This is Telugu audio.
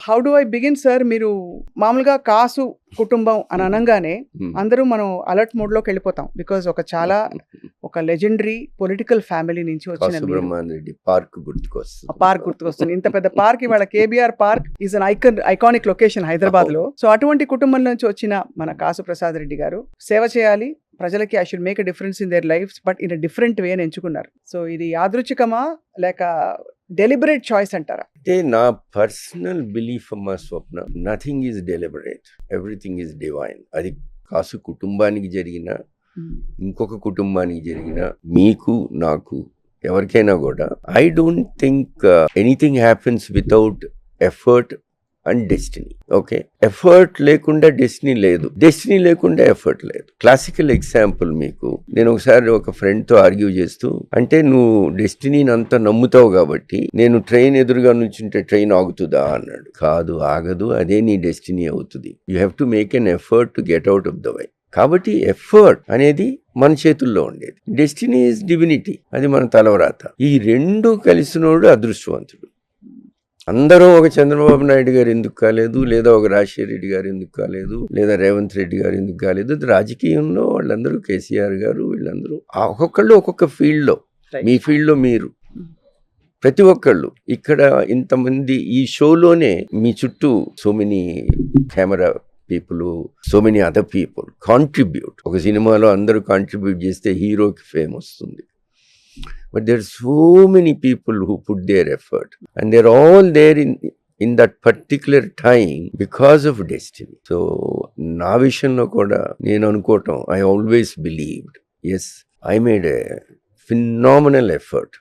How do I begin sir? మీరు మామూలుగా కాసు కుటుంబం అని అనగానే అందరూ మనం అలర్ట్ మోడ్లోకి వెళ్ళిపోతాం. బికాజ్ ఒక లెజెండరీ పొలిటికల్ ఫ్యామిలీ నుంచి వచ్చిన సుబ్రహ్మణ్య పార్క్ గుర్తుకొస్తుంది. పార్క్ గుర్తుకొస్తుంది. ఇంత పెద్ద పార్క్, ఇవాళ KBR park is an iconic location Hyderabad లో. సో అటువంటి కుటుంబం నుంచి వచ్చిన మన కాసు ప్రసాద్ రెడ్డి గారు సేవ చేయాలి ప్రజలకి, I should make a difference in their life but in a different way అని ఎంచుకున్నారు. సో ఇది యాదృచ్ఛికమా లేక డెలిబరేట్ చాయిస్ అంటారా? అంటే నా పర్సనల్ బిలీఫ్ అమ్మా Swapna, nothing is deliberate, everything is divine. అది కాసు కుటుంబానికి జరిగిన, ఇంకొక కుటుంబానికి జరిగిన, మీకు నాకు ఎవరికైనా కూడా, I don't think anything happens without effort and destiny. Okay, effort లేకుండా డెస్టినీ లేదు, డెస్టినీ లేకుండా ఎఫర్ట్ లేదు. క్లాసికల్ ఎగ్జాంపుల్ మీకు నేను ఒకసారి ఒక ఫ్రెండ్ తో ఆర్గ్యూ చేస్తూ, అంటే నువ్వు డెస్టినీని అంతా నమ్ముతావు కాబట్టి నేను ట్రైన్ ఎదురుగా నుంచుంటే ట్రైన్ ఆగుతుందా అన్నాడు. కాదు, ఆగదు, అదే నీ డెస్టినీ అవుతుంది. You have to make an effort to get out of the way. కాబట్టి ఎఫర్ట్ అనేది మన చేతుల్లో ఉండేది, డెస్టినీ ఈజ్ డివినిటీ, అది మన తలవరాత. ఈ రెండు కలిసినోడు అదృష్టవంతుడు. అందరూ ఒక చంద్రబాబు నాయుడు గారు ఎందుకు కాలేదు, లేదా ఒక రాజశేఖర రెడ్డి గారు ఎందుకు కాలేదు, లేదా రేవంత్ రెడ్డి గారు ఎందుకు కాలేదు? రాజకీయంలో వాళ్ళందరూ, కేసీఆర్ గారు, వీళ్ళందరూ ఒక్కొక్కళ్ళు ఒక్కొక్క ఫీల్డ్లో, మీ ఫీల్డ్లో మీరు, ప్రతి ఒక్కళ్ళు ఇక్కడ ఇంతమంది ఈ షోలోనే మీ చుట్టూ so many camera people, so many other people contribute. ఒక సినిమాలో అందరూ కాంట్రిబ్యూట్ చేస్తే హీరోకి ఫేమ్ వస్తుంది. But there are so many people who put their effort and they're all there in that particular time because of destiny. So na vishanlo kuda nenu anukotam, I always believed, yes, I made a phenomenal effort